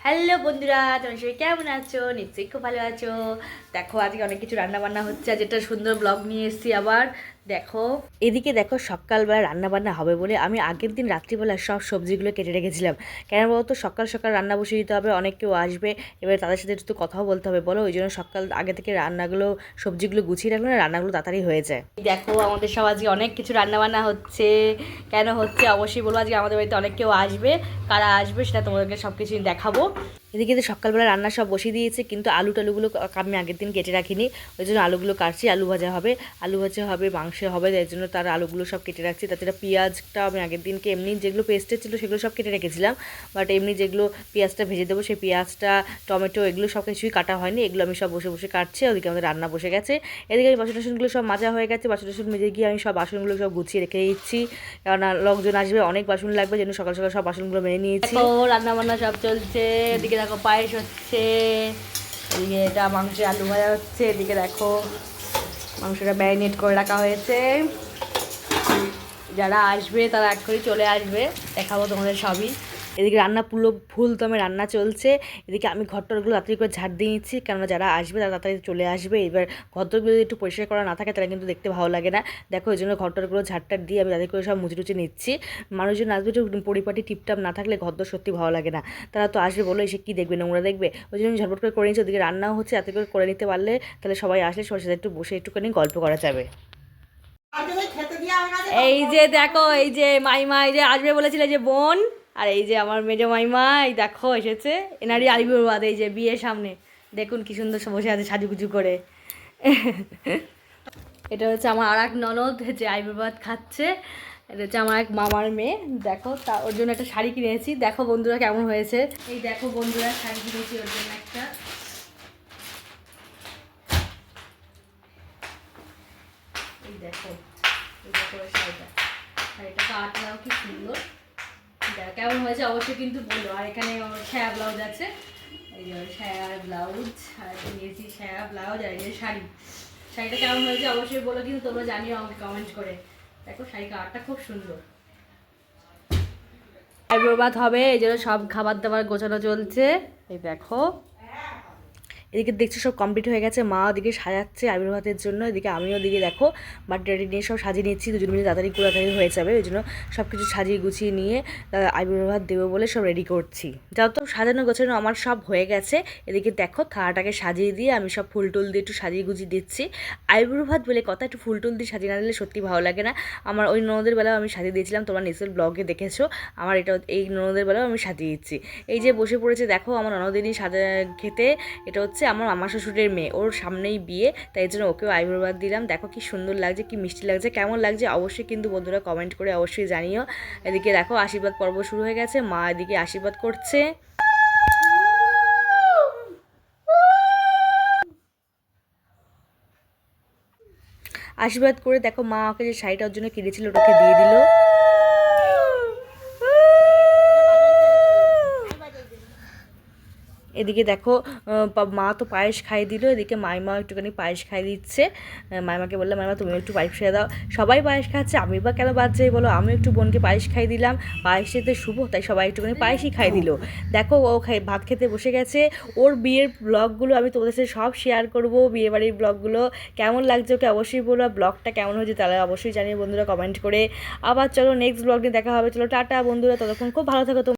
Hello বন্ধুরা, তোমরা সবাই কেমন আছো? নিশ্চয়ই খুব ভালো আছো। দেখো আজকে অনেক কিছু রান্না বান্না হচ্ছে, আজ একটা সুন্দর ব্লগ নিয়ে এসেছি আবার। দেখো এদিকে দেখো, সকালবেলা রান্না বান্না হবে বলে আমি আগের দিন রাত্রিবেলা সব সবজিগুলো কেটে রেখেছিলাম। কেন বলতো, সকাল সকাল রান্না বসিয়ে দিতে হবে, অনেক কেউ আসবে, এবার তাদের সাথে একটু কথাও বলতে হবে বলো, ওই জন্য সকাল আগে থেকে রান্নাগুলো সবজিগুলো গুছিয়ে রাখলে না রান্নাগুলো তাড়াতাড়ি হয়ে যায়। দেখো আমাদের সব আজকে অনেক কিছু রান্না বান্না হচ্ছে। কেন হচ্ছে অবশ্যই বলবো, আজকে আমাদের বাড়িতে অনেক কেউ আসবে। কারা আসবে সেটা তোমাদেরকে সব কিছুই দেখাবো। এদিকে তো সকালবেলা রান্না সব বসিয়ে দিয়েছে, কিন্তু আলু টালুগুলো আমি আগের দিন কেটে রাখিনি, ওই জন্য আলুগুলো কাটছি। আলু ভাজা হবে, মাংস হবে, তাই জন্য তার আলুগুলো সব কেটে রাখছি। তাছাড়া পেঁয়াজটা আমি আগের দিনকে এমনি যেগুলো পেস্টে ছিল সেগুলো সব কেটে রেখেছিলাম, বাট এমনি যেগুলো পেঁয়াজটা ভেজে দেবো সেই পেঁয়াজটা, টমেটো, এগুলো সব কিছুই কাটা হয়নি, এগুলো আমি সব বসে বসে কাটছি। ওদিকে আমাদের রান্না বসে গেছে। এদিকে আমি বাসন টাসনগুলো সব মাজা হয়ে গেছে, বাসন টাসন মেজে গিয়ে আমি সব বাসনগুলো সব গুছিয়ে রেখে দিচ্ছি, কারণ লোকজন আসবে, অনেক বাসন লাগবে, জন্য সকাল সকাল সব বাসনগুলো মেনে নিয়েছি। রান্না বান্না সব চলছে। এদিকে দেখো পায়েস হচ্ছে, এদিকে এটা মাংসের আলু ভাজা হচ্ছে, এদিকে দেখো মাংসটা ম্যারিনেট করে রাখা হয়েছে। যারা আসবে তারা এক করে চলে আসবে, দেখাবো তোমাদের সবই। এদিকে রান্না পুরো ফুল দমে রান্না চলছে। এদিকে আমি ঘরটরগুলো তাড়াতাড়ি করে ঝাড় দিয়ে নিচ্ছি, কেননা যারা আসবে তারা তাড়াতাড়ি চলে আসবে। এবার ঘরটরগুলো যদি একটু পরিষ্কার করা না থাকে তারা কিন্তু দেখতে ভালো লাগে না। দেখো ওই জন্য ঘরটরগুলো ঝাড়টার দিয়ে আমি তাদের করে সব মুছে টুচে নিচ্ছি। মানুষজন আসবে, একটু পরিপাটি টিপটাপ না থাকলে ঘরদর সত্যি ভালো লাগে না। তারা তো আসবে বলে এসে কী দেখবে, নোংরা দেখবে, ওই জন্য ঝটপট করে নিচ্ছি। ওদিকে রান্নাও হচ্ছে, এত করে নিতে পারলে তাহলে সবাই আসলে সবার সাথে একটু বসে একটুখানি গল্প করা যাবে। এই যে দেখো, এই যে মাইমা, এই যে আসবে বলেছিল যে বোন, আর এই যে আমার মেজো মাইমা, এই দেখো এসেছে। এনারই আলিপুরবাদ, এই যে বিয়ের সামনে দেখুন কি সুন্দর বসে আছে সাজুগুজু করে। এটা হচ্ছে আমার আর এক ননদ, যে আইবুড়বাদ খাচ্ছে। এটা হচ্ছে আমার এক মামার মেয়ে। দেখো তা ওর জন্য একটা শাড়ি কিনেছি, দেখো বন্ধুরা কেমন হয়েছে। এই দেখো বন্ধুরা, শাড়ি কিনেছি ওর জন্য একটা। এই দেখো, এই দেখো শাড়িটা, শাড়িটা কাটলাম কি সুন্দর, কেমন হয়েছে অবশ্যই কিন্তু বললো। আর এখানে সায়া ব্লাউজ আছে, এই যে সায়া ব্লাউজ, আর নিয়েছি সায়া ব্লাউজ, আর এই যে শাড়ি। শাড়িটা কেমন হয়েছে অবশ্যই বলো, কিন্তু তোমরা জানিও আমাকে কমেন্ট করে। দেখো শাড়ি কালারটা খুব সুন্দর। বরবাদ হবে, এই জন্য সব খাবার দাবার গোছানো চলছে। এই দেখো এদিকে দেখছি সব কমপ্লিট হয়ে গেছে, মা ওদিকে সাজাচ্ছে আবির্ভাতের জন্য, এদিকে আমিও ওদিকে দেখো বার্থডে নিয়ে সব সাজিয়ে নিচ্ছি। দুজন মিলে তাড়াতাড়ি তাড়াতাড়ি হয়ে যাবে, ওই জন্য সব কিছু সাজিয়ে গুছিয়ে নিয়ে আবির্ভাত দেবো বলে সব রেডি করছি। যাও তো, সাজানো গোছানো আমার সব হয়ে গেছে। এদিকে দেখো থালাটাকে সাজিয়ে দিয়ে আমি সব ফুল টুল দিয়ে একটু সাজিয়ে গুছিয়ে দিচ্ছি। আবির্ভাত বলে কথা, একটু ফুল টুল দিয়ে সাজিয়ে না দিলে সত্যি ভালো লাগে না। আমার ওই ননদের বেলাও আমি সাজিয়ে দিয়েছিলাম, তোমরা নিশ্চয়ই ব্লগে দেখেছো। আমার এটা এই ননদের বেলাও আমি সাজিয়ে দিচ্ছি। এই যে বসে পড়েছে দেখো আমার ননদিনী সাজা খেতে। এটা হচ্ছে আমার মামা শ্বশুরের মেয়ে, ওর সামনেই বিয়ে, তাই জন্য ওকেও আশীর্বাদ দিলাম। দেখো কি সুন্দর লাগছে, কি মিষ্টি লাগছে, কেমন লাগছে অবশ্যই কিন্তু বন্ধুরা কমেন্ট করে অবশ্যই জানিও। এদিকে দেখো আশীর্বাদ পর্ব শুরু হয়ে গেছে, মা এদিকে আশীর্বাদ করছে। আশীর্বাদ করে দেখো মা ওকে যে শাড়িটা ওর জন্য কিনেছিল ওটাকে দিয়ে দিল। এদিকে দেখো মা তো পায়েস খাইয়ে দিল, এদিকে মাইমা একটুখানি পায়েস খাইয়ে দিচ্ছে। মাইমাকে বললাম মাইমা তুমি একটু পায়েস খেয়ে দাও, সবাই পায়েস খাচ্ছে, আমি বা কেন বাদ যাই বলো, আমি একটু বোনকে পায়েস খাইয়ে দিলাম, পায়েসেতে শুভ, তাই সবাই একটুখানি পায়েসই খাইয়ে দিল। দেখো ও ভাত খেতে বসে গেছে। ওর বিয়ের ব্লগগুলো আমি তোমাদের সাথে সব শেয়ার করবো, বিয়েবাড়ির ব্লগগুলো কেমন লাগছে ওকে অবশ্যই বলো, ব্লগটা কেমন হয়েছে তাহলে অবশ্যই জানিয়ে বন্ধুরা কমেন্ট করে। আবার চলো নেক্সট ব্লগ নিয়ে দেখা হবে, চলো টাটা বন্ধুরা, ততক্ষণ খুব ভালো থাকো তোমরা।